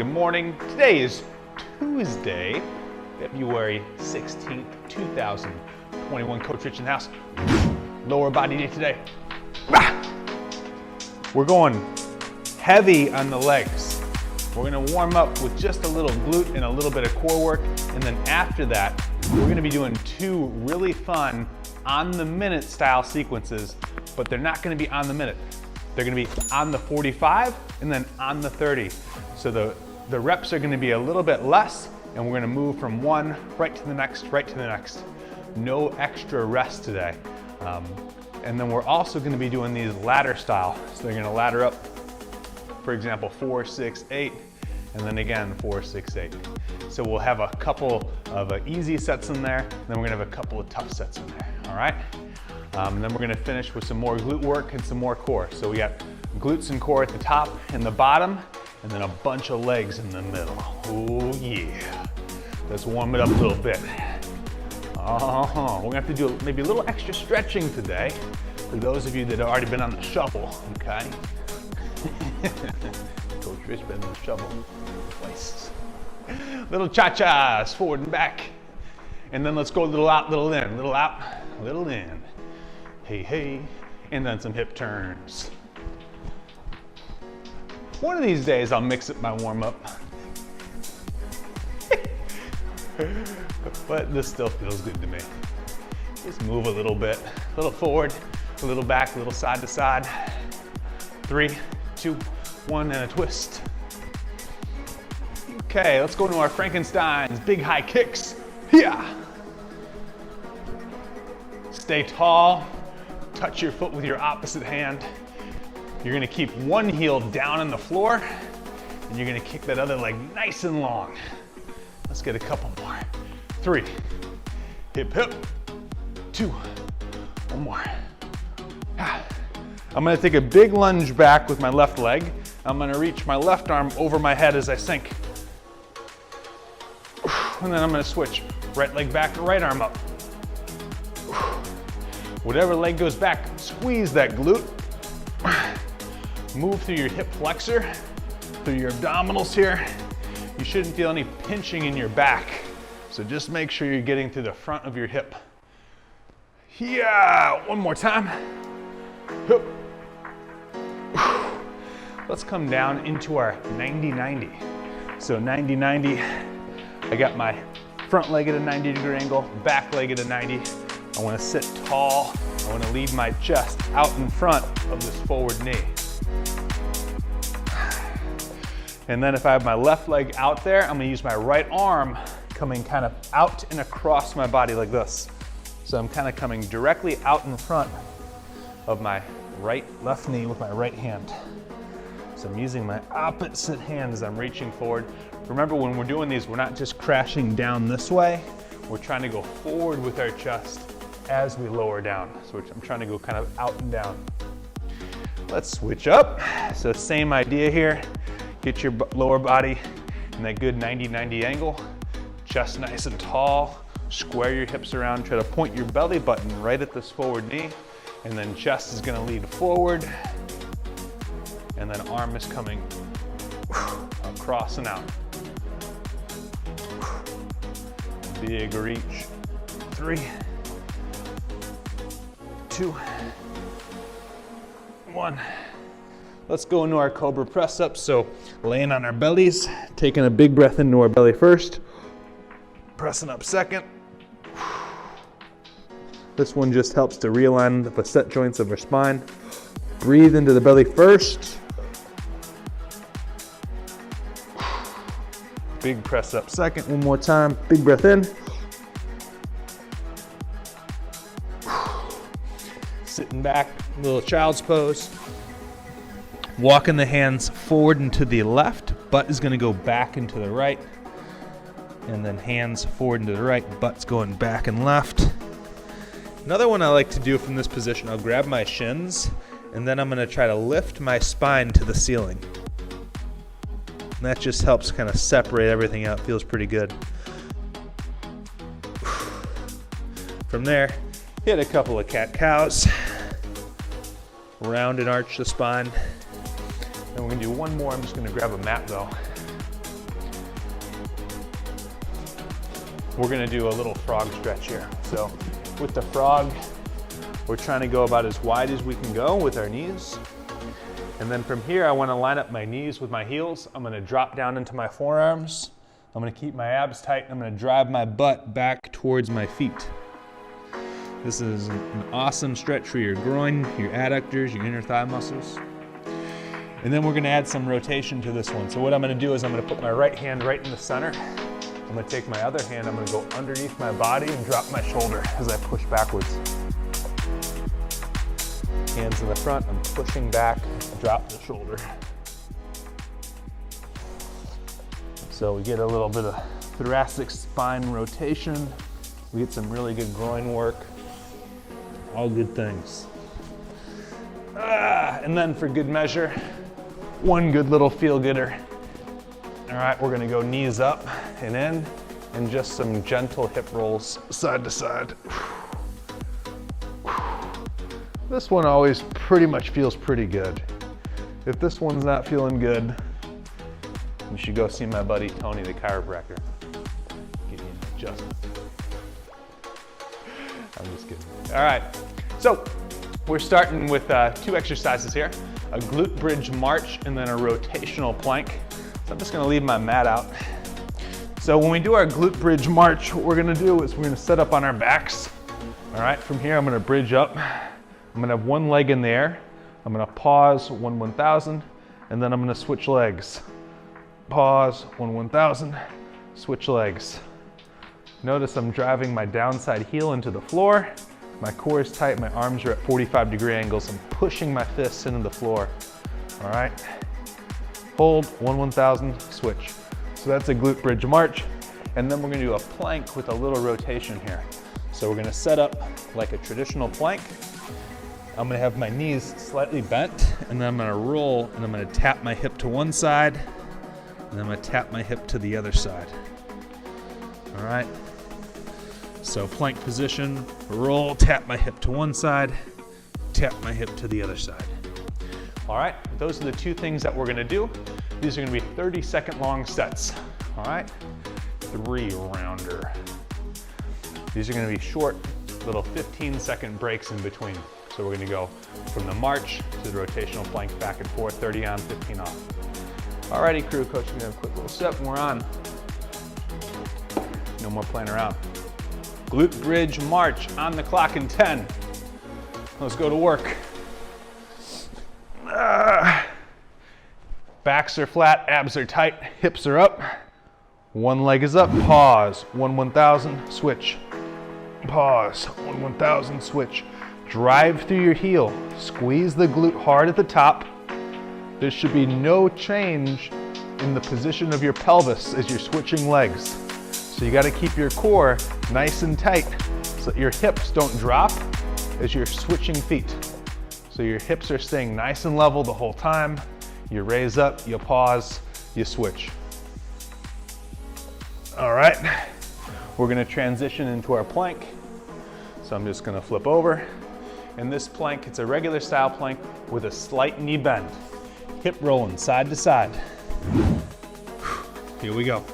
good morning. Today is Tuesday, February 16th, 2021. Coach Rich in the house. Lower body day today. We're going heavy on the legs. We're gonna warm up with just a little glute and a little bit of core work. And then after that, we're gonna be doing two really fun on the minute style sequences, but they're not gonna be on the minute. They're gonna be on the 45 and then on the 30. So the reps are gonna be a little bit less, and we're gonna move from one right to the next, right to the next. No extra rest today. And then we're also gonna be doing these ladder style. So they're gonna ladder up, for example, 4, 6, 8, and then again, 4, 6, 8. So we'll have a couple of easy sets in there, and then we're gonna have a couple of tough sets in there, all right? And then we're gonna finish with some more glute work and some more core. So we got glutes and core at the top and the bottom, and then a bunch of legs in the middle. Oh yeah. Let's warm it up a little bit. We're gonna have to do maybe a little extra stretching today for those of you that have already been on the shovel, okay? Coach Rich been on the shovel twice. Little cha-chas, forward and back. And then let's go a little out, little in, little out, little in. Hey, hey, and then some hip turns. One of these days I'll mix up my warm-up. But this still feels good to me. Just move a little bit, a little forward, a little back, a little side to side. 3, 2, 1, and a twist. Okay, let's go into our Frankensteins, big high kicks. Yeah. Stay tall. Touch your foot with your opposite hand. You're gonna keep one heel down on the floor, and you're gonna kick that other leg nice and long. Let's get a couple more. 3, hip, hip. 2, one more. I'm gonna take a big lunge back with my left leg. I'm gonna reach my left arm over my head as I sink. And then I'm gonna switch. Right leg back, right arm up. Whatever leg goes back, squeeze that glute. Move through your hip flexor, through your abdominals here. You shouldn't feel any pinching in your back. So just make sure you're getting to the front of your hip. Yeah, one more time. Hup. Let's come down into our 90-90. So 90-90, I got my front leg at a 90-degree angle, back leg at a 90. I want to sit tall. I want to leave my chest out in front of this forward knee. And then if I have my left leg out there, I'm going to use my right arm coming kind of out and across my body like this. So I'm kind of coming directly out in front of my left knee with my right hand. So I'm using my opposite hand as I'm reaching forward. Remember, when we're doing these, we're not just crashing down this way. We're trying to go forward with our chest as we lower down. So I'm trying to go kind of out and down. Let's switch up. So same idea here. Get your lower body in that good 90-90 angle. Chest nice and tall. Square your hips around. Try to point your belly button right at this forward knee. And then chest is gonna lead forward. And then arm is coming across and out. Big reach. 3, 2, 1. Let's go into our Cobra press up. So laying on our bellies, taking a big breath into our belly first, pressing up second. This one just helps to realign the facet joints of our spine. Breathe into the belly first. Big press up second, one more time. Big breath in. Sitting back, little child's pose. Walking the hands forward and to the left. Butt is gonna go back and to the right. And then hands forward and to the right. Butt's going back and left. Another one I like to do from this position, I'll grab my shins, and then I'm gonna try to lift my spine to the ceiling. And that just helps kind of separate everything out. Feels pretty good. From there, hit a couple of cat-cows. Round and arch the spine. And we're gonna do one more. I'm just gonna grab a mat though. we're gonna do a little frog stretch here. So with the frog, we're trying to go about as wide as we can go with our knees. And then from here, I wanna line up my knees with my heels. I'm gonna drop down into my forearms. I'm gonna keep my abs tight. I'm gonna drive my butt back towards my feet. This is an awesome stretch for your groin, your adductors, your inner thigh muscles. And then we're gonna add some rotation to this one. So what I'm gonna do is I'm gonna put my right hand right in the center. I'm gonna take my other hand, I'm gonna go underneath my body and drop my shoulder as I push backwards. Hands in the front, I'm pushing back, drop the shoulder. So we get a little bit of thoracic spine rotation. We get some really good groin work. All good things. And then for good measure, one good little feel-gooder. All right, we're gonna go knees up and in, and just some gentle hip rolls side to side. This one always pretty much feels pretty good. If this one's not feeling good, you should go see my buddy Tony, the chiropractor. Give you an adjustment. I'm just kidding. All right, so we're starting with 2 exercises here, a glute bridge march and then a rotational plank. So I'm just gonna leave my mat out. So when we do our glute bridge march, what we're gonna do is we're gonna set up on our backs. All right, from here I'm gonna bridge up. I'm gonna have one leg in the air. I'm gonna pause, 1/1000, and then I'm gonna switch legs. Pause, 1/1000, switch legs. Notice I'm driving my downside heel into the floor. My core is tight, my arms are at 45-degree angles. I'm pushing my fists into the floor, all right? Hold, 1/1000, switch. So that's a glute bridge march. And then we're gonna do a plank with a little rotation here. So we're gonna set up like a traditional plank. I'm gonna have my knees slightly bent, and then I'm gonna roll, and I'm gonna tap my hip to one side, and then I'm gonna tap my hip to the other side. All right? So plank position, roll, tap my hip to one side, tap my hip to the other side. All right, those are the 2 things that we're gonna do. These are gonna be 30-second long sets, all right? 3-rounder. These are gonna be short, little 15-second breaks in between. So we're gonna go from the march to the rotational plank, back and forth, 30 on, 15 off. All righty, crew, coach, we're gonna have a quick little step and we're on. No more playing around. Glute bridge march on the clock in 10. Let's go to work. Backs are flat, abs are tight, hips are up. One leg is up, pause, 1/1000, switch. Pause, 1/1000, switch. Drive through your heel, squeeze the glute hard at the top. There should be no change in the position of your pelvis as you're switching legs. So you gotta keep your core nice and tight so that your hips don't drop as you're switching feet. So your hips are staying nice and level the whole time. You raise up, you pause, you switch. All right, we're gonna transition into our plank. So I'm just gonna flip over. In this plank, it's a regular style plank with a slight knee bend. Hip rolling side to side. Here we go.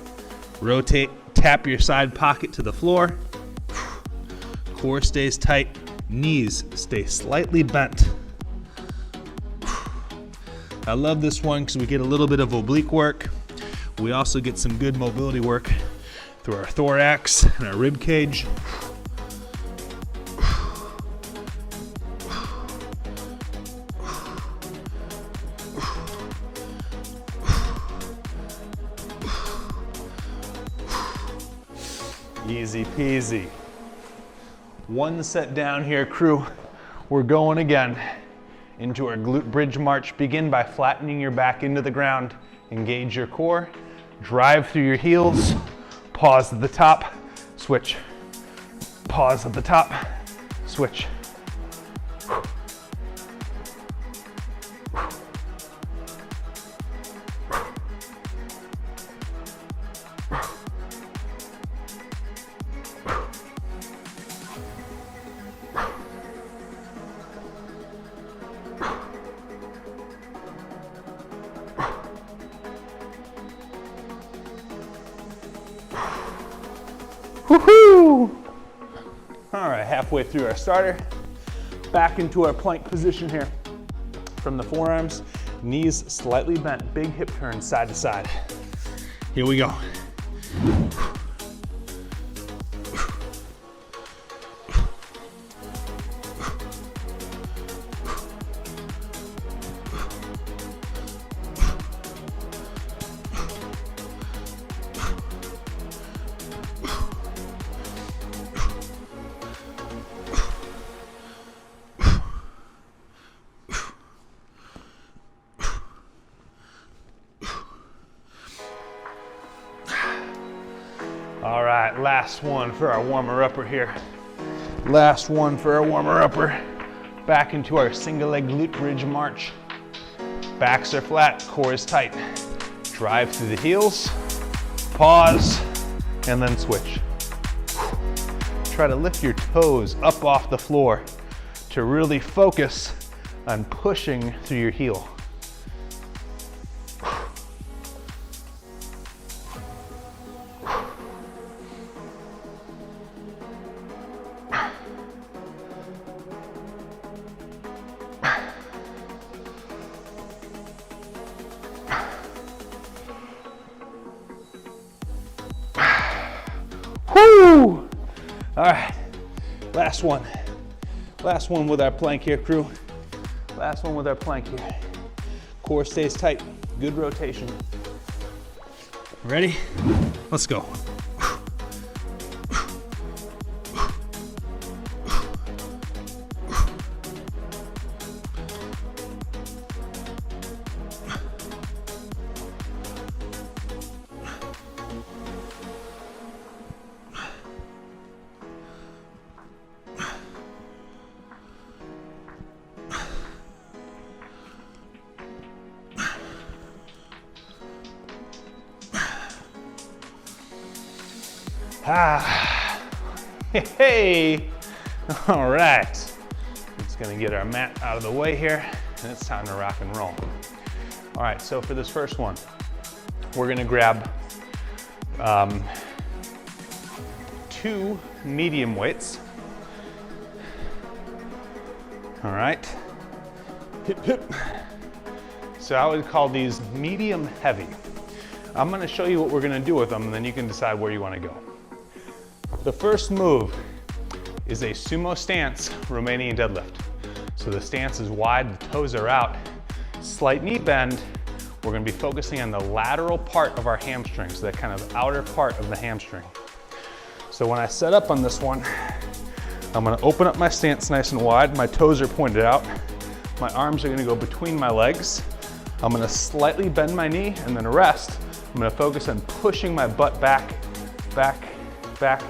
Rotate, tap your side pocket to the floor. Core stays tight, knees stay slightly bent. I love this one because we get a little bit of oblique work. We also get some good mobility work through our thorax and our rib cage. Easy peasy. One set down here, crew. We're going again into our glute bridge march. Begin by flattening your back into the ground. Engage your core. Drive through your heels. Pause at the top. Switch. Pause at the top. Switch. Whew. Woo! All right, halfway through our starter. Back into our plank position here. From the forearms, knees slightly bent, big hip turn side to side. Here we go. All right, last one for our warmer-upper here. Last one for our warmer-upper. Back into our single leg glute bridge march. Backs are flat, core is tight. Drive through the heels, pause, and then switch. Try to lift your toes up off the floor to really focus on pushing through your heel. Woo! All right, last one. Last one with our plank here, crew. Last one with our plank here. Core stays tight, good rotation. Ready? Let's go. Hey, all right. Just gonna get our mat out of the way here, and it's time to rock and roll. All right, so for this first one, we're gonna grab 2 medium weights. All right, hip, hip. So I would call these medium heavy. I'm gonna show you what we're gonna do with them, and then you can decide where you wanna go. The first move is a sumo stance Romanian deadlift. So the stance is wide, the toes are out, slight knee bend. We're gonna be focusing on the lateral part of our hamstring, so that kind of outer part of the hamstring. So when I set up on this one, I'm gonna open up my stance nice and wide, my toes are pointed out, my arms are gonna go between my legs, I'm gonna slightly bend my knee and then rest. I'm gonna focus on pushing my butt back, back, back.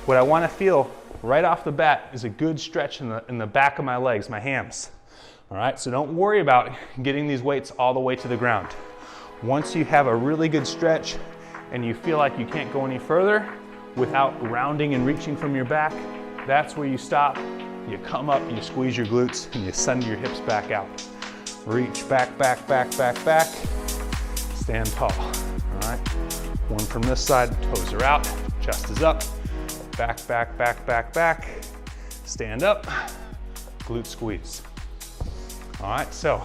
What I wanna feel right off the bat is a good stretch in the back of my legs, my hams. All right, so don't worry about getting these weights all the way to the ground. Once you have a really good stretch and you feel like you can't go any further without rounding and reaching from your back, that's where you stop. You come up, you squeeze your glutes, and you send your hips back out. Reach back, back, back, back, back. Stand tall, all right? One from this side, toes are out, chest is up. Back, back, back, back, back. Stand up, glute squeeze. All right, so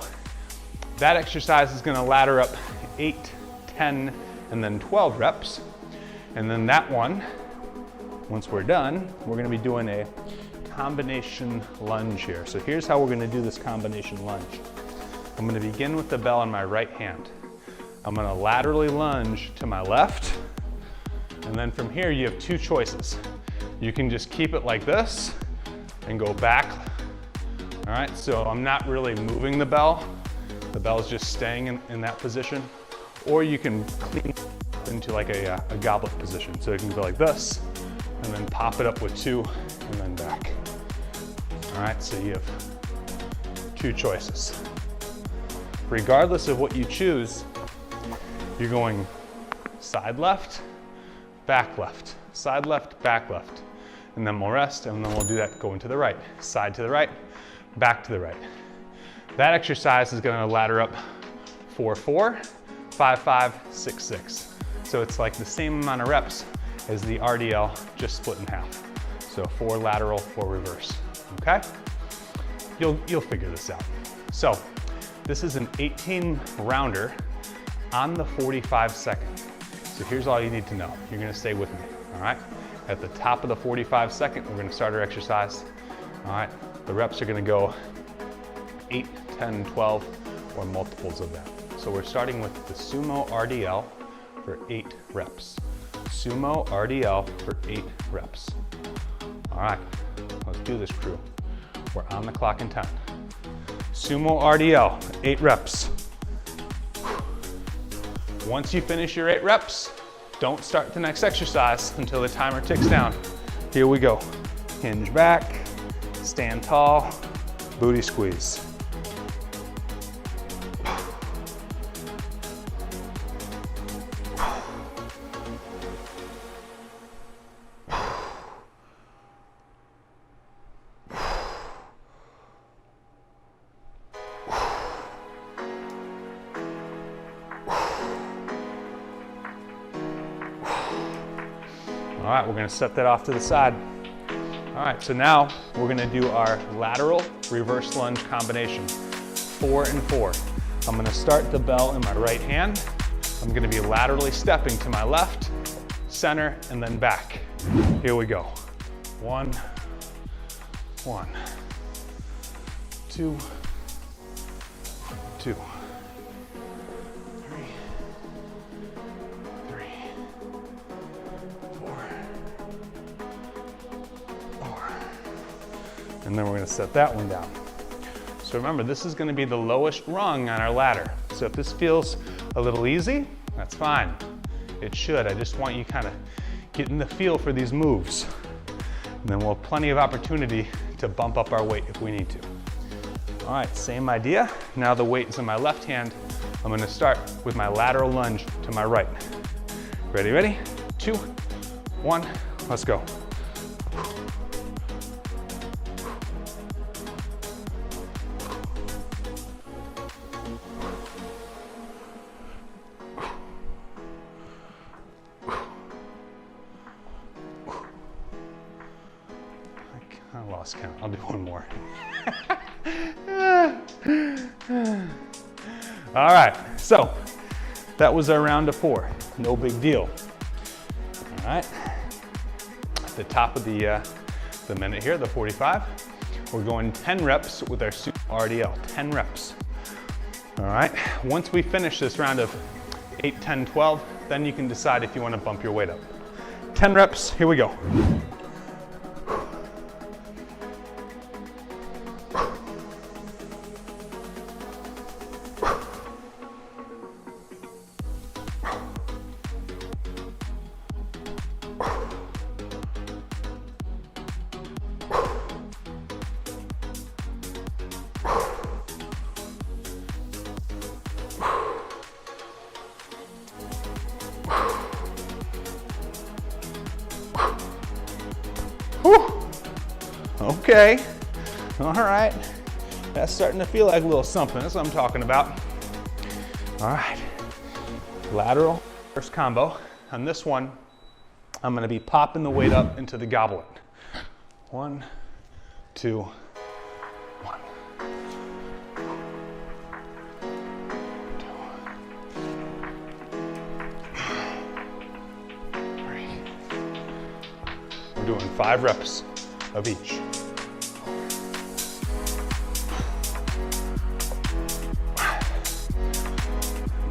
that exercise is gonna ladder up 8, 10, and then 12 reps. And then that one, once we're done, we're gonna be doing a combination lunge here. So here's how we're gonna do this combination lunge. I'm gonna begin with the bell in my right hand. I'm gonna laterally lunge to my left. And then from here, you have 2 choices. You can just keep it like this and go back. All right, so I'm not really moving the bell. The bell is just staying in that position. Or you can clean into like a goblet position. So you can go like this and then pop it up with 2 and then back. All right, so you have 2 choices. Regardless of what you choose, you're going side left, back left, side left, back left. And then we'll rest, and then we'll do that going to the right. Side to the right, back to the right. That exercise is gonna ladder up 4-4, 5-5, 6-6. So it's like the same amount of reps as the RDL, just split in half. So 4 lateral, 4 reverse, okay? You'll figure this out. So this is an 18 rounder on the 45 second. So here's all you need to know. You're gonna stay with me, all right? At the top of the 45 second, we're gonna start our exercise, all right? The reps are gonna go 8, 10, 12, or multiples of that. So we're starting with the sumo RDL for 8 reps. Sumo RDL for 8 reps. All right, let's do this, crew. We're on the clock in 10. Sumo RDL, 8 reps. Once you finish your 8 reps, don't start the next exercise until the timer ticks down. Here we go. Hinge back, stand tall, booty squeeze. All right, we're gonna set that off to the side. All right, so now we're gonna do our lateral reverse lunge combination, 4 and 4. I'm gonna start the bell in my right hand. I'm gonna be laterally stepping to my left, center, and then back. Here we go. 1, 1, 2, 2. 4. And then we're going to set that one down. So remember, this is going to be the lowest rung on our ladder. So if this feels a little easy, that's fine. It should. I just want you kind of getting the feel for these moves. And then we'll have plenty of opportunity to bump up our weight if we need to. All right, same idea. Now the weight is in my left hand. I'm going to start with my lateral lunge to my right. Ready, ready? 2, 1, let's go. I lost count. I'll do one more. All right, so that was our round of 4. No big deal. All right, at the top of the minute here, the 45, we're going 10 reps with our sumo RDL, 10 reps. All right, once we finish this round of 8, 10, 12, then you can decide if you want to bump your weight up. 10 reps, here we go. Okay, all right. That's starting to feel like a little something. That's what I'm talking about. All right, lateral first combo. On this one, I'm gonna be popping the weight up into the goblet. 1, 2, 1. 2, 3. We're doing 5 reps of each.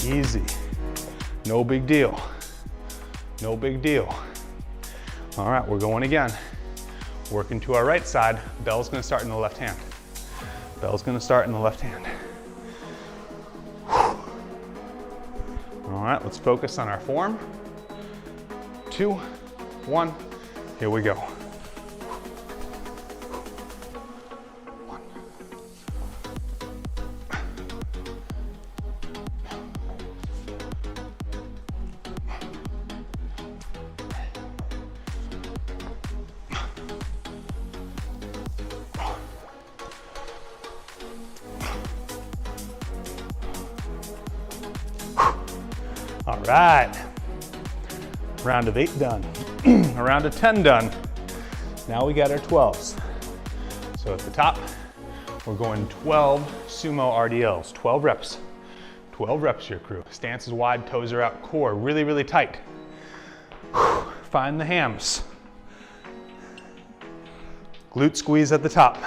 Easy, no big deal, no big deal. All right, we're going again. Working to our right side, bell's gonna start in the left hand. Bell's gonna start in the left hand. All right, let's focus on our form. 2, 1, here we go. All right, round of 8 done. a round of 10 done. Now we got our 12s. So at the top, we're going 12 sumo RDLs, 12 reps. 12 reps here, crew. Stance is wide, toes are out, core really, really tight. Find the hams. Glute squeeze at the top.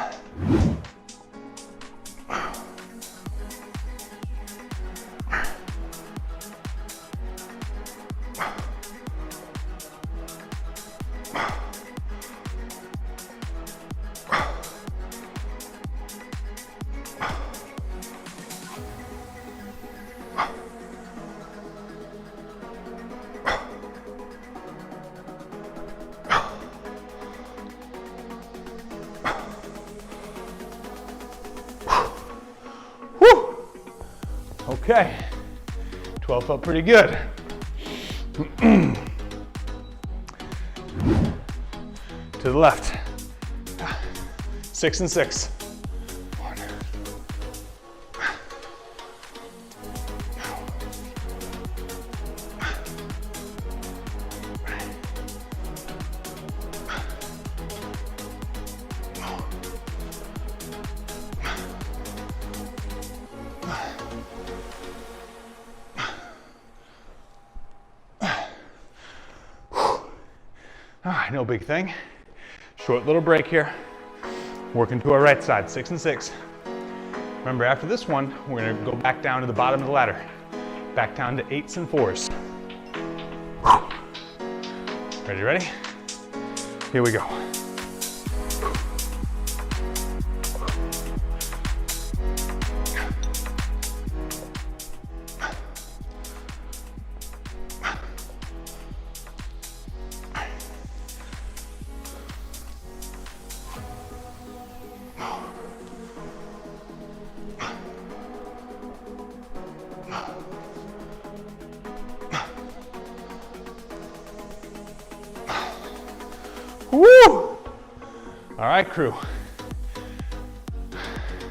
Okay, 12 felt pretty good. To the left, 6 and 6. 1. All right, no big thing. Short little break here. Working to our right side, 6 and 6. Remember, after this one, we're gonna go back down to the bottom of the ladder. Back down to 8s and 4s. Ready? Here we go. Woo! All right, crew.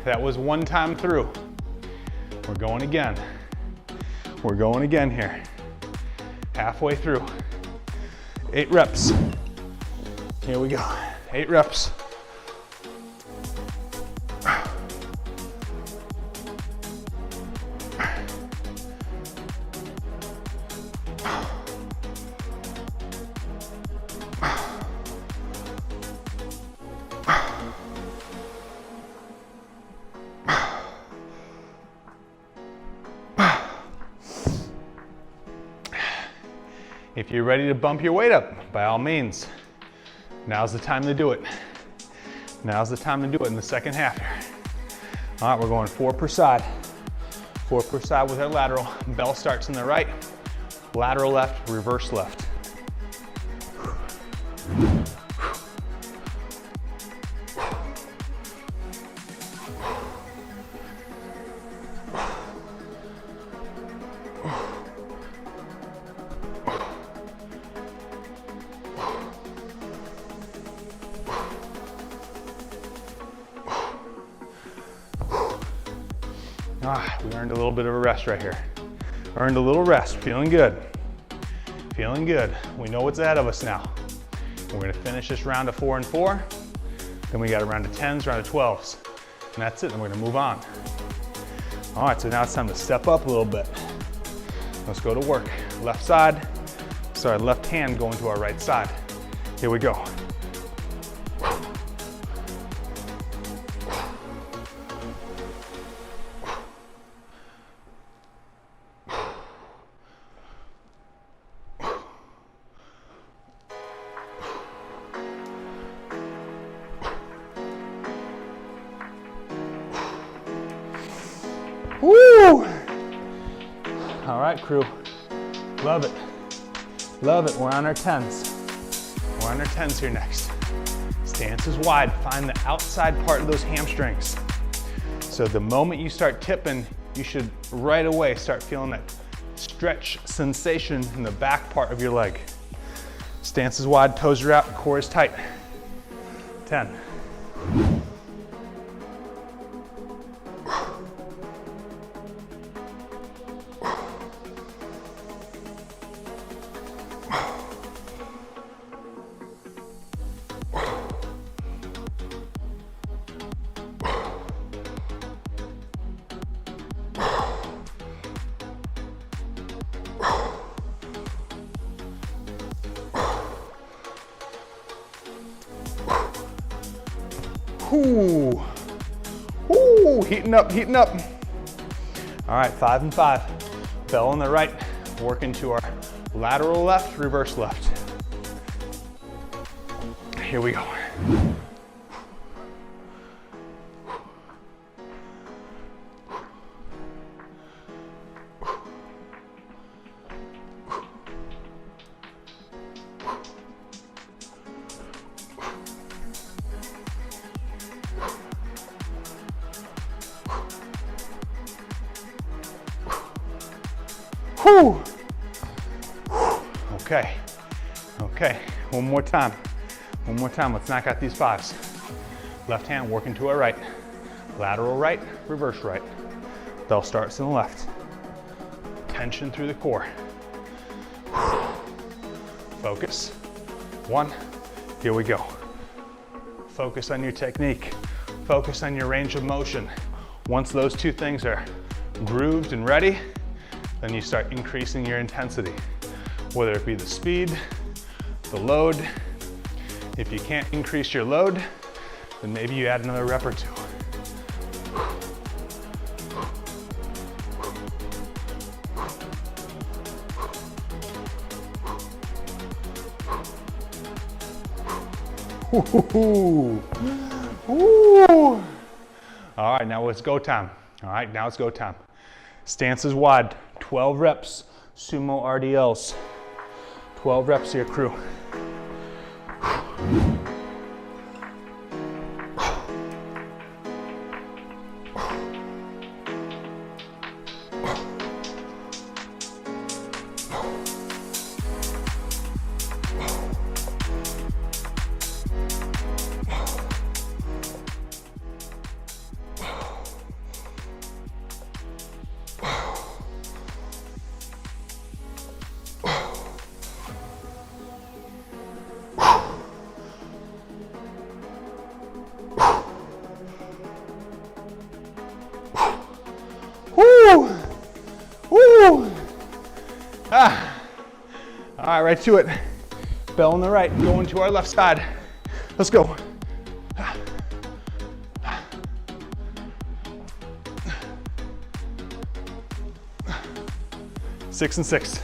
That was one time through. We're going again. We're going again here. Halfway through. 8 reps. Here we go. 8 reps. If you're ready to bump your weight up, by all means, now's the time to do it. Now's the time to do it in the second half here. All right, we're going 4 per side. 4 per side with our lateral. Bell starts in the right, lateral left, reverse left. We earned a little bit of a rest right here. Earned a little rest, feeling good. Feeling good. We know what's ahead of us now. We're gonna finish this round of 4 and 4. Then we got a round of 10s, round of 12s. And that's it, and we're gonna move on. All right, so now it's time to step up a little bit. Let's go to work. Left side, sorry, left hand going to our right side. Here we go. Woo! All right, crew. Love it. Love it. We're on our 10s. We're on our 10s here next. Stance is wide. Find the outside part of those hamstrings. So the moment you start tipping, you should right away start feeling that stretch sensation in the back part of your leg. Stance is wide, toes are out, core is tight. 10. Ooh. Ooh, heating up, heating up. All right, 5 and 5. Bell on the right, working to our lateral left, reverse left. Here we go. Whew. Okay, okay, one more time. One more time, let's knock out these 5s. Left hand working to our right. Lateral right, reverse right. Bell starts in the left. Tension through the core. Focus. 1, here we go. Focus on your technique. Focus on your range of motion. Once those 2 things are grooved and ready, then you start increasing your intensity, whether it be the speed, the load. If you can't increase your load, then maybe you add another rep or 2. Ooh. Ooh. All right, now it's go time. All right, now it's go time. Stance is wide, 12 reps, sumo RDLs. 12 reps here, crew. Woo! Woo! Ah. All right, right to it. Bell on the right, going to our left side. Let's go. 6 and 6.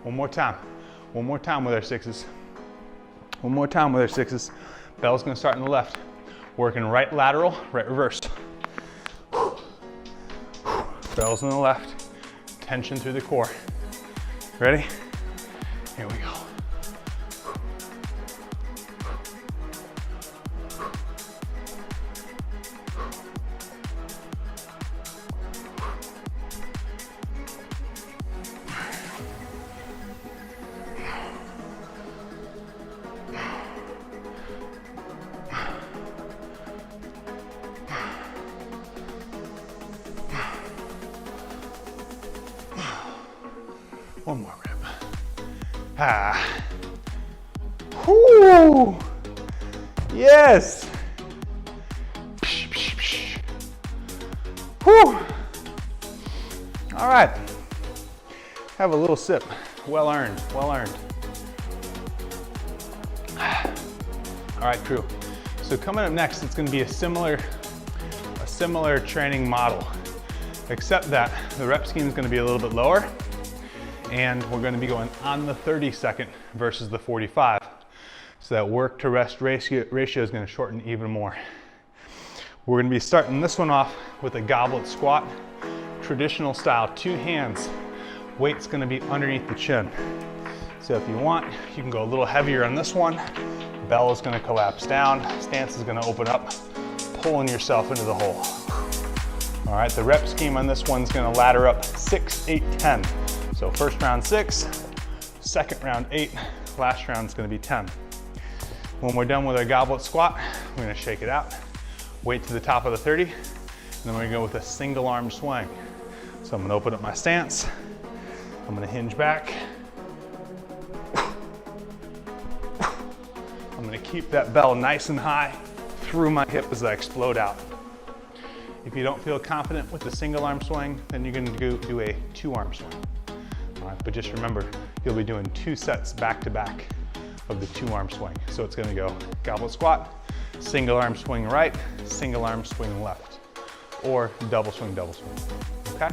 One more time. One more time with our 6s. One more time with our 6s. Bell's gonna start on the left. Working right lateral, right reverse. Bell's on the left. Tension through the core. Ready? Here we go. One more rep. Ah. Whoo! Yes! Whew! All right. Have a little sip. Well earned, well earned. All right, crew. So coming up next, it's gonna be a similar training model, except that the rep scheme is gonna be a little bit lower, and we're gonna be going on the 30-second versus the 45. So that work to rest ratio is gonna shorten even more. We're gonna be starting this one off with a goblet squat, traditional style, 2 hands. Weight's gonna be underneath the chin. So if you want, you can go a little heavier on this one. Bell is gonna collapse down. Stance is gonna open up, pulling yourself into the hole. All right, the rep scheme on this one's gonna ladder up 6, 8, 10. So first round 6, second round 8, last round's gonna be 10. When we're done with our goblet squat, we're gonna shake it out, weight to the top of the 30, and then we're gonna go with a single arm swing. So I'm gonna open up my stance, I'm gonna hinge back, gonna keep that bell nice and high through my hip as I explode out. If you don't feel confident with the single arm swing, then you're gonna do a 2-arm swing. All right, but just remember, you'll be doing 2 sets back to back of the 2-arm swing. So it's gonna go goblet squat, single arm swing right, single arm swing left, or double swing, okay?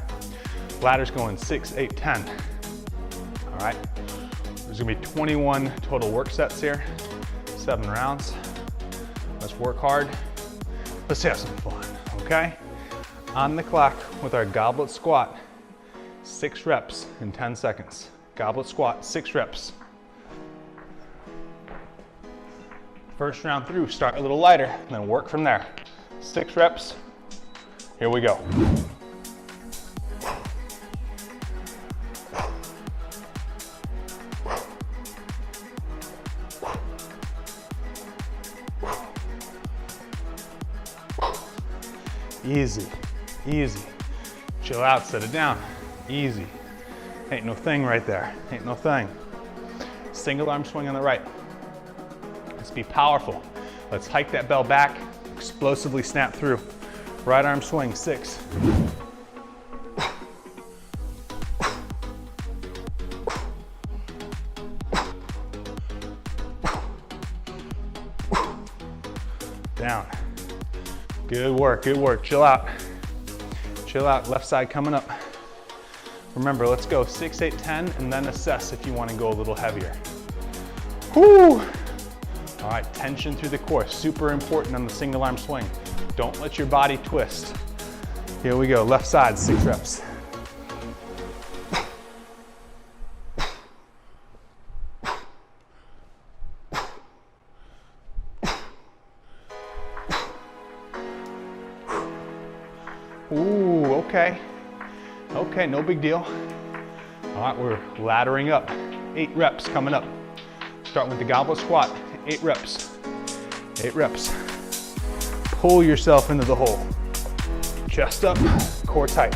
Ladder's going 6, 8, 10. All right, there's gonna be 21 total work sets here, 7 rounds. Let's work hard. Let's have some fun, okay? On the clock with our goblet squat, 6 reps in 10 seconds. Goblet squat, 6 reps. First round through, start a little lighter, and then work from there. 6 reps, here we go. Easy, easy. Chill out, set it down. Easy. Ain't no thing right there, ain't no thing. Single arm swing on the right. Let's be powerful. Let's hike that bell back, explosively snap through. Right arm swing, 6. Down. Good work, chill out. Chill out, left side coming up. Remember, let's go 6, 8, 10, and then assess if you want to go a little heavier. Whoo! All right, tension through the core, super important on the single arm swing. Don't let your body twist. Here we go, left side, 6 reps. Ooh, okay. Okay, no big deal. All right, we're laddering up. 8 reps coming up. Start with the goblet squat, 8 reps. 8 reps. Pull yourself into the hole. Chest up, core tight.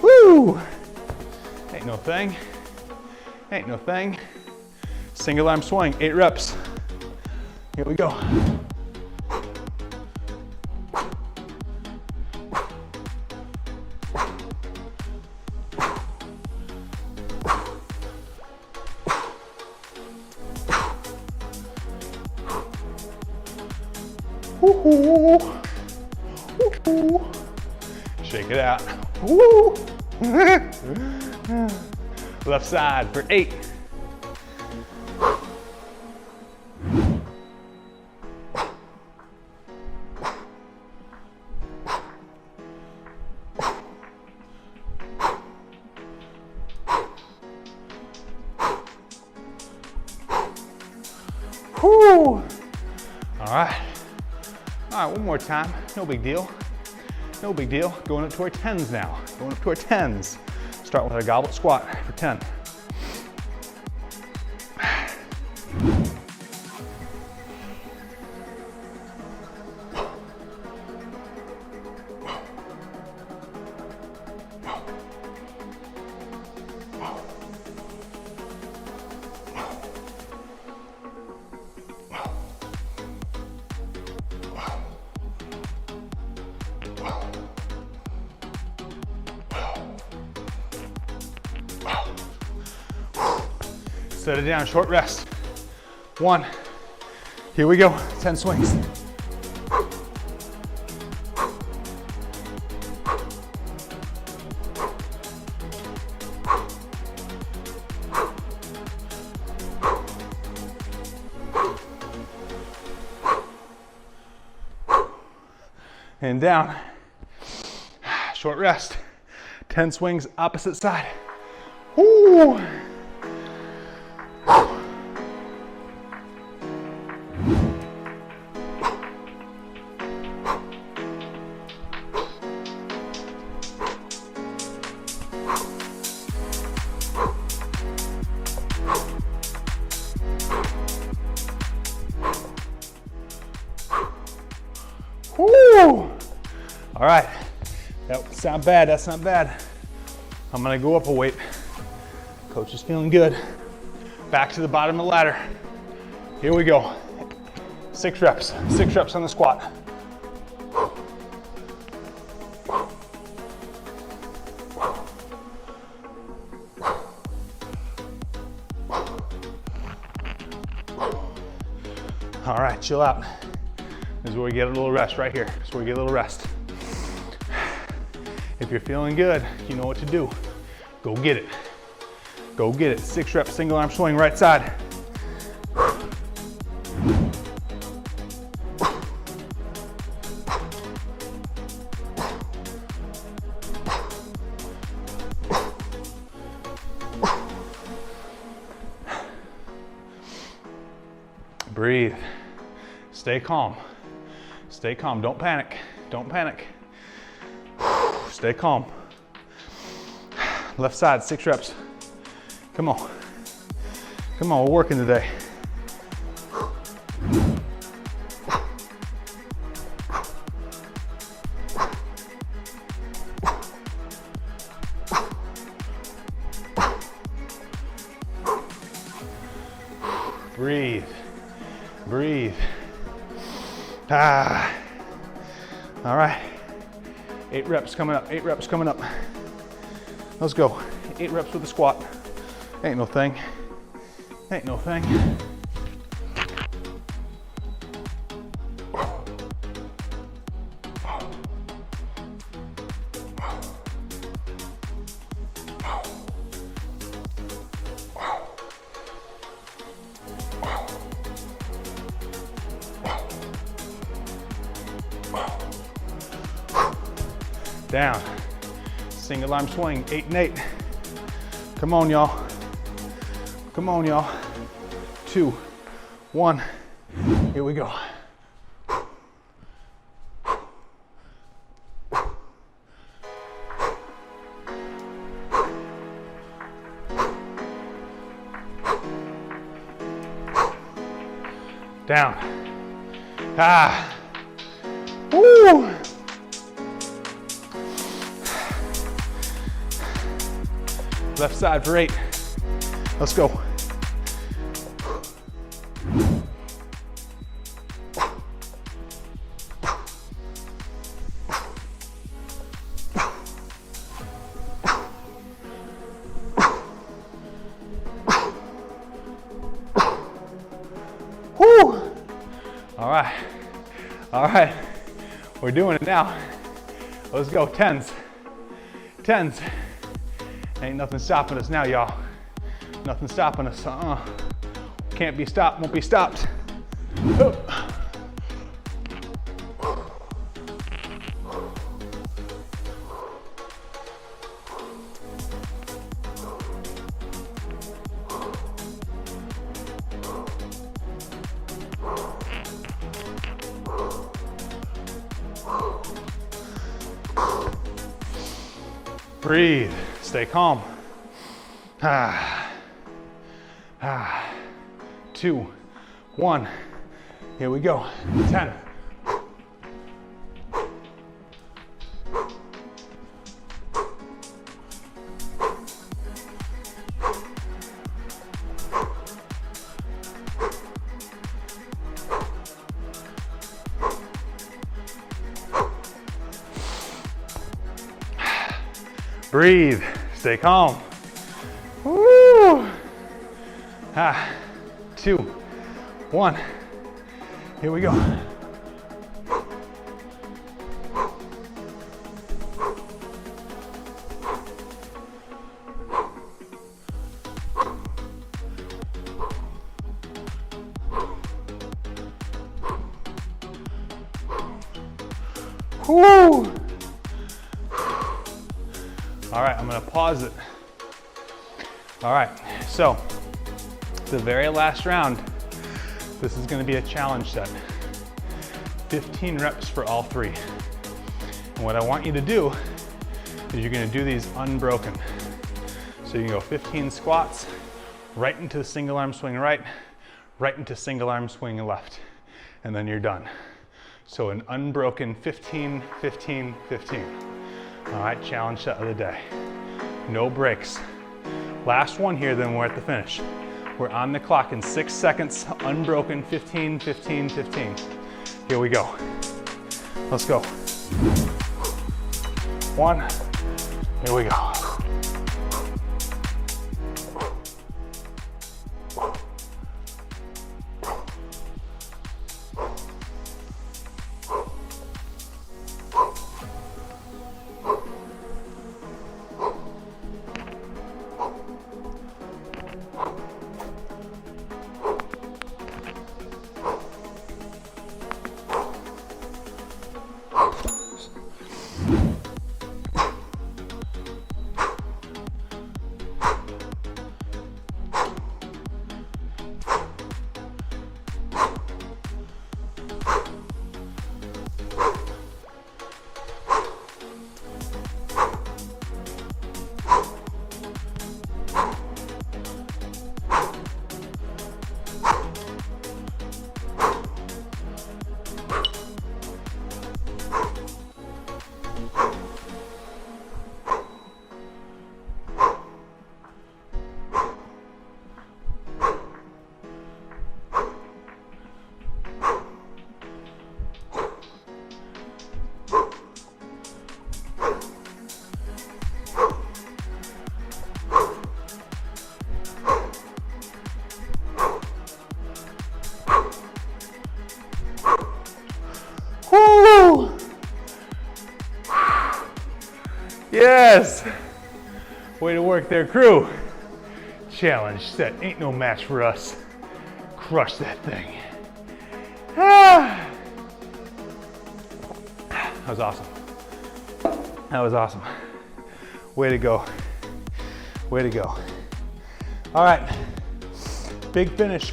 Woo! Ain't no thing. Ain't no thing. Single arm swing, 8 reps. Here we go. Woo-hoo. Woo-hoo. Shake it out. Woo! Left side for 8. Whew. All right, one more time, no big deal. No big deal, going up to our 10s now. Going up to our 10s. Start with our goblet squat for 10. Set it down, short rest. 1. Here we go, 10 swings. And down. Short rest. 10 swings, opposite side. Woo! All right, that's not bad, that's not bad. I'm gonna go up a weight. Coach is feeling good. Back to the bottom of the ladder. Here we go. 6 reps on the squat. All right, chill out. This is where we get a little rest right here. This is where we get a little rest. If you're feeling good, you know what to do. Go get it. Go get it. 6 reps, single arm swing, right side. Breathe. Stay calm. Stay calm. Don't panic. Don't panic. Stay calm. Left side, 6 reps. Come on. Come on, we're working today. Breathe. Breathe. Ah. All right. 8 reps coming up. 8 reps coming up. Let's go. 8 reps with the squat. Ain't no thing. Ain't no thing. Down. Single arm swing, 8 and 8. Come on, y'all. Come on, y'all. 2, 1. Here we go. Down. Ah. Woo. Left side for 8. Let's go. Woo. All right. All right. We're doing it now. Let's go. 10s. 10s. Ain't nothing stopping us now, y'all. Nothing stopping us. Can't be stopped, won't be stopped. Breathe, stay calm. 2, 1. Here we go. 10. Breathe, stay calm. Woo! 2, 1. Here we go. Woo! All right, I'm gonna pause it. All right, so the very last round, this is gonna be a challenge set. 15 reps for all 3. And what I want you to do is you're gonna do these unbroken. So you can go 15 squats, right into the single arm swing right into single arm swing left, and then you're done. So an unbroken 15, 15, 15. All right, challenge set of the day. No breaks. Last one here, then we're at the finish. We're on the clock in 6 seconds, unbroken 15, 15, 15. Here we go. Let's go. 1, here we go. Woo! Yes! Way to work there, crew. Challenge set, ain't no match for us. Crush that thing. Ah. That was awesome. That was awesome. Way to go. Way to go. All right, big finish.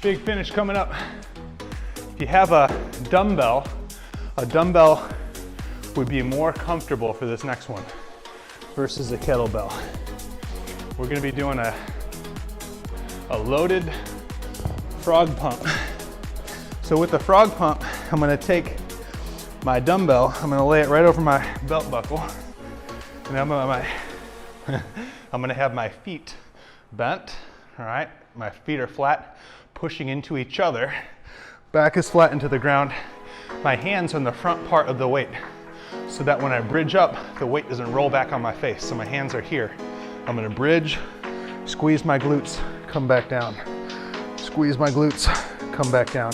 Big finish coming up. If you have a dumbbell would be more comfortable for this next one versus a kettlebell. We're gonna be doing a loaded frog pump. So with the frog pump, I'm gonna take my dumbbell, I'm gonna lay it right over my belt buckle, and I'm gonna have my feet bent, all right? My feet are flat, pushing into each other. Back is flat into the ground. My hands on the front part of the weight so that when I bridge up, the weight doesn't roll back on my face. So my hands are here. I'm gonna bridge, squeeze my glutes, come back down. Squeeze my glutes, come back down.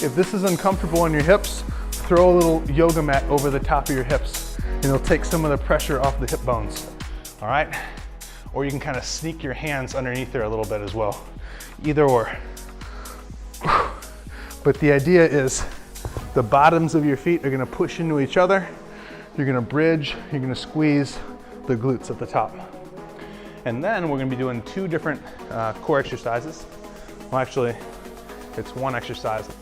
If this is uncomfortable on your hips, throw a little yoga mat over the top of your hips and it'll take some of the pressure off the hip bones, all right? Or you can kind of sneak your hands underneath there a little bit as well. Either or. But the idea is the bottoms of your feet are gonna push into each other. You're gonna bridge, you're gonna squeeze the glutes at the top. And then we're gonna be doing 2 different core exercises. Well, actually, it's one exercise at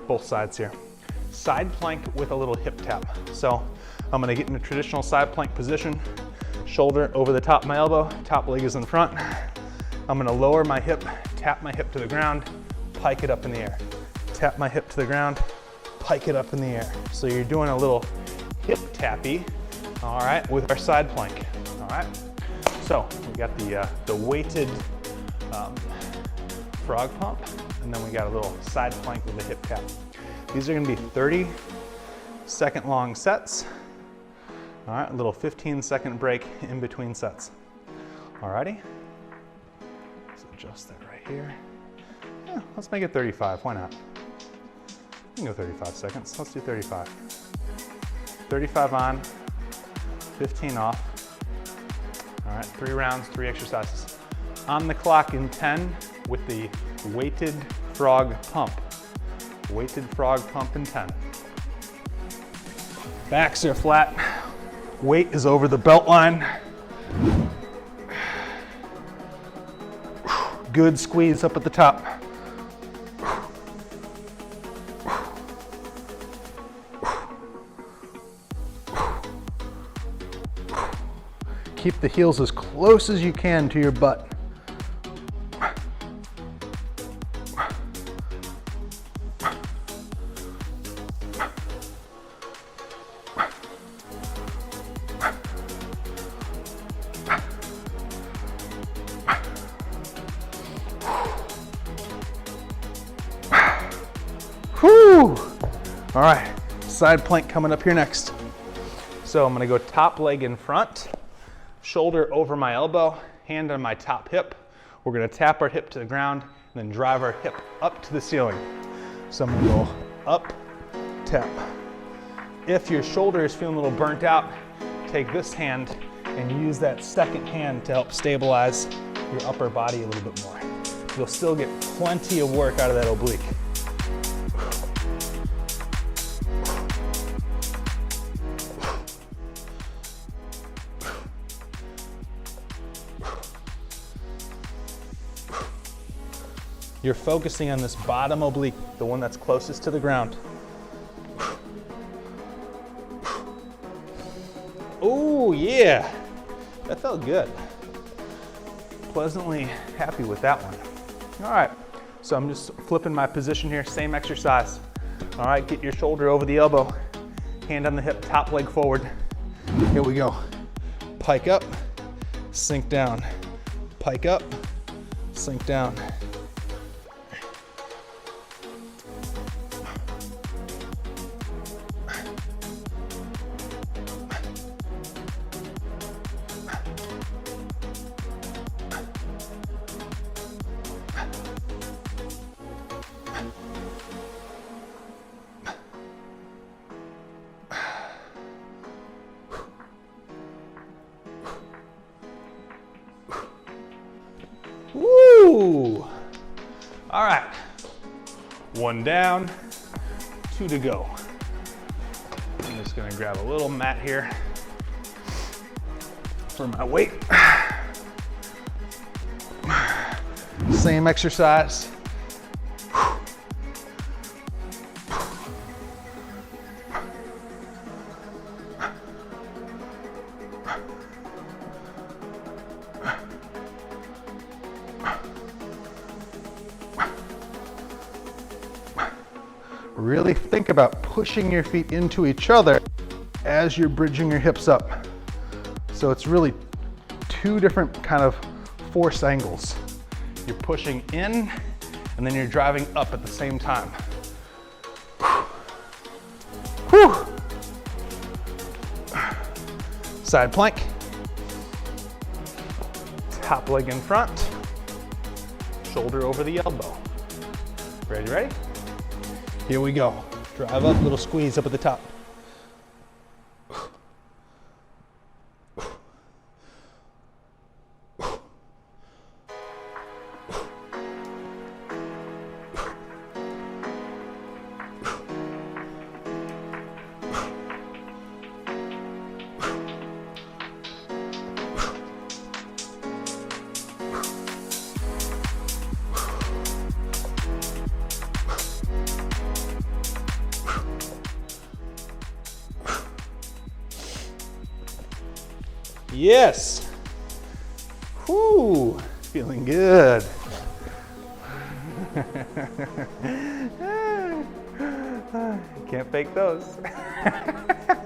both sides here. Side plank with a little hip tap. So I'm gonna get in a traditional side plank position, shoulder over the top of my elbow, top leg is in front. I'm gonna lower my hip, tap my hip to the ground, pike it up in the air. Tap my hip to the ground, pike it up in the air. So you're doing a little hip tappy, all right, with our side plank, all right? So we got the weighted frog pump, and then we got a little side plank with a hip tap. These are gonna be 30-second long sets, all right, a little 15-second break in between sets. All righty, let's adjust that right here. Yeah, let's make it 35, why not? We can go 35 seconds, let's do 35. 35 on, 15 off. All right, 3 rounds, 3 exercises. On the clock in 10 with the weighted frog pump. Weighted frog pump in 10. Backs are flat, weight is over the belt line. Good squeeze up at the top. Keep the heels as close as you can to your butt. All right, side plank coming up here next. So I'm gonna go top leg in front, shoulder over my elbow, hand on my top hip. We're gonna tap our hip to the ground and then drive our hip up to the ceiling. So I'm gonna go up, tap. If your shoulder is feeling a little burnt out, take this hand and use that second hand to help stabilize your upper body a little bit more. You'll still get plenty of work out of that oblique. You're focusing on this bottom oblique, the one that's closest to the ground. Oh yeah, that felt good. Pleasantly happy with that one. All right, so I'm just flipping my position here, same exercise. All right, get your shoulder over the elbow, hand on the hip, top leg forward. Here we go. Pike up, sink down. Pike up, sink down. Woo! All right, one down, two to go. I'm just gonna grab a little mat here for my weight. Same exercise. Really think about pushing your feet into each other as you're bridging your hips up. So it's really two different kind of force angles. You're pushing in and then you're driving up at the same time. Whew. Side plank. Top leg in front. Shoulder over the elbow. Ready? Here we go. Drive up, little squeeze up at the top. Yes. Whoo, feeling good. Can't fake those.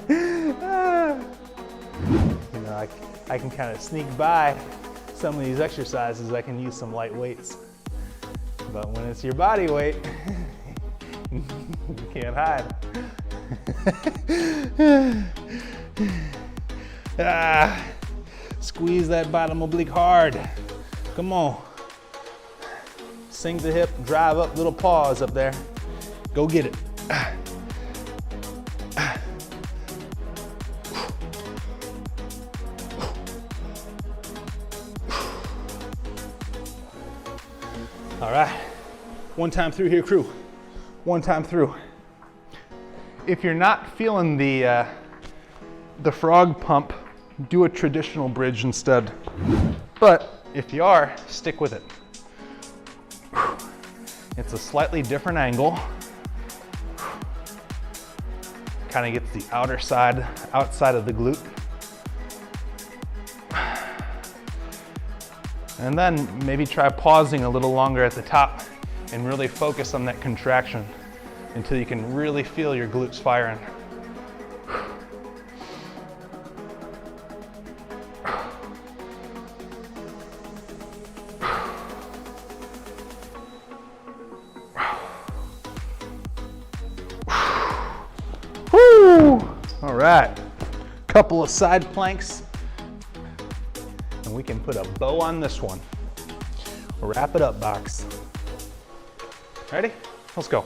You know, I can kind of sneak by some of these exercises. I can use some light weights. But when it's your body weight, you can't hide. Squeeze that bottom oblique hard. Come on. Sink the hip, drive up, little pause up there. Go get it. All right, one time through here, crew. One time through. If you're not feeling the frog pump, do a traditional bridge instead. But if you are, stick with it. It's a slightly different angle. Kind of gets the outer side, outside of the glute. And then maybe try pausing a little longer at the top and really focus on that contraction until you can really feel your glutes firing. right, couple of side planks, and we can put a bow on this one. Wrap it up, box. Ready? Let's go.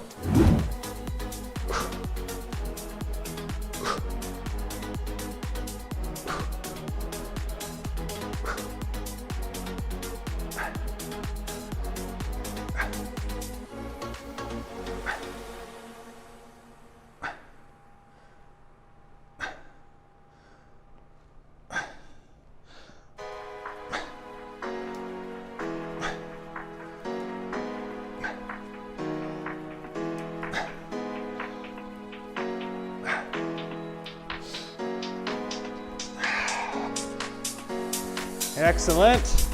Excellent.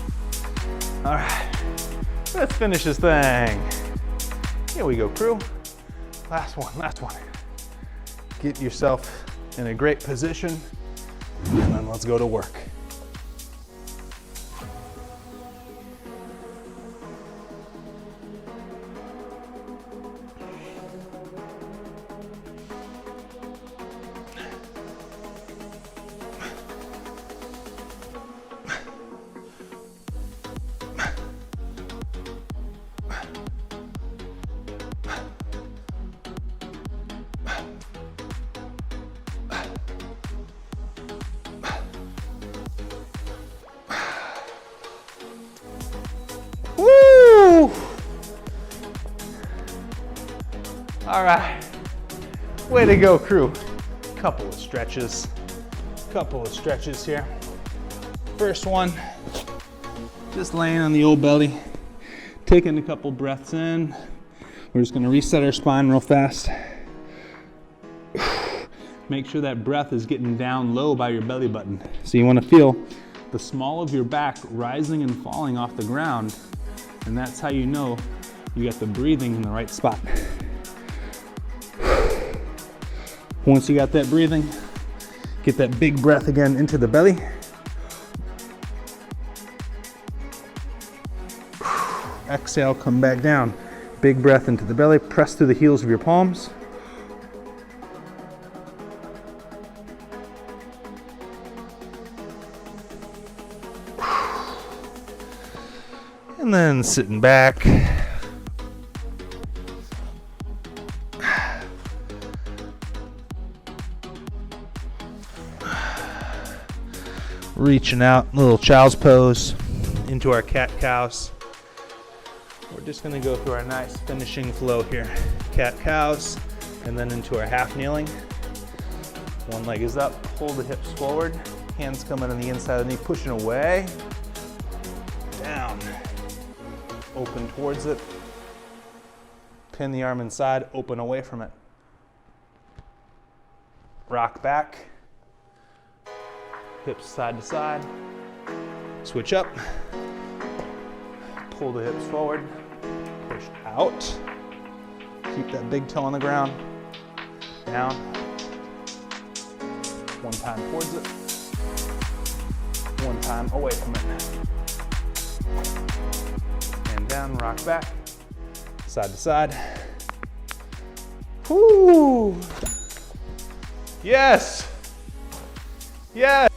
All right, let's finish this thing. Here we go, crew. Last one, last one. Get yourself in a great position, and then let's go to work. Woo! All right, way to go, crew. Couple of stretches here. First one, just laying on the old belly, taking a couple breaths in. We're just gonna reset our spine real fast. Make sure that breath is getting down low by your belly button. So you wanna feel the small of your back rising and falling off the ground, and that's how you know you got the breathing in the right spot. Once you got that breathing, get that big breath again into the belly. Exhale, come back down. Big breath into the belly, press through the heels of your palms. And then sitting back. Reaching out, little child's pose into our cat-cows. We're just gonna go through our nice finishing flow here. Cat-cows, and then into our half kneeling. One leg is up, pull the hips forward, hands coming on the inside of the knee, pushing away, down, open towards it, pin the arm inside, open away from it. Rock back, hips side to side, switch up, pull the hips forward, push out, keep that big toe on the ground, down, one time towards it, one time away from it, and down, rock back, side to side. Whoo! Yes! Yes!